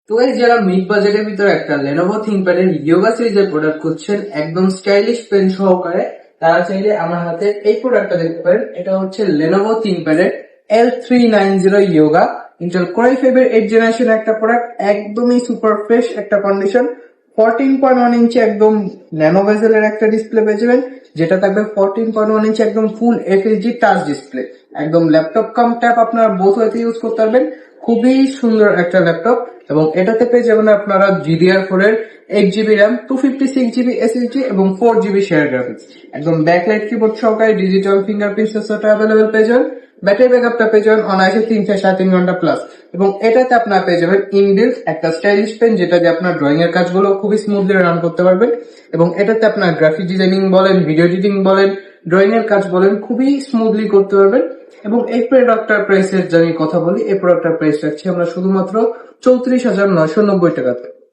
তো এই যারা মিড বাজেটের ভিতরে একটা লেনোভো থিংকপ্যাড ইয়োগা সিরিজের প্রোডাক্ট খুঁজছেন একদম স্টাইলিশ পেন সহকারে, তারা চাইলে আমার হাতে এই প্রোডাক্টটা দেখতে পারেন। এটা হচ্ছে Lenovo ThinkPad L390 yoga Intel core i5 এর 8th জেনারেশন একটা প্রোডাক্ট, একদমই সুপার ফ্রেশ একটা কন্ডিশন। 14.1 ইঞ্চি একদম ন্যানো বেজেলের একটা ডিসপ্লে পেয়ে যাবেন, যেটা থাকবে 14.1 ইঞ্চি একদম ফুল এফএইচডি টাচ ডিসপ্লে। একদম ল্যাপটপ কাম ট্যাব আপনারা বোথ ওয়েতে ইউজ করতে পারবেন। খুবই সুন্দর একটা ল্যাপটপ। এবং এটাতে পেয়ে যাবেন আপনারা GDDR4 এর 8GB র্যাম, 256GB SSD এবং 4GB শেয়ার গ্রাফিক্স। একদম ব্যাকলাইট কিবোর্ড সহকারে ডিজিটাল ফিঙ্গারপ্রিন্ট সেন্সরটা অ্যাভেলেবেল পেয়ে যাবেন। ব্যাটারি ব্যাকআপটা পেয়ে যাবেন অনায়াসে 3 থেকে 3.5 ঘন্টা প্লাস। এবং এটাতে আপনারা পেয়ে যাবেন ইনবিল্ট একটা স্টাইলিশ পেন, যেটা দিয়ে আপনার ড্রয়িং এর কাজগুলো খুবই স্মুথলি রান করতে পারবেন। এবং এটাতে আপনার গ্রাফিক ডিজাইনিং বলেন, ভিডিও এডিটিং বলেন, ড্রয়িং এর কাজ বলেন, খুবই স্মুথলি করতে পারবেন। এবং এই প্রোডাক্টটার প্রাইসের যদি কথা বলি, এই প্রোডাক্টটার প্রাইস রাখছি আমরা শুধুমাত্র 34,990 টাকাতে।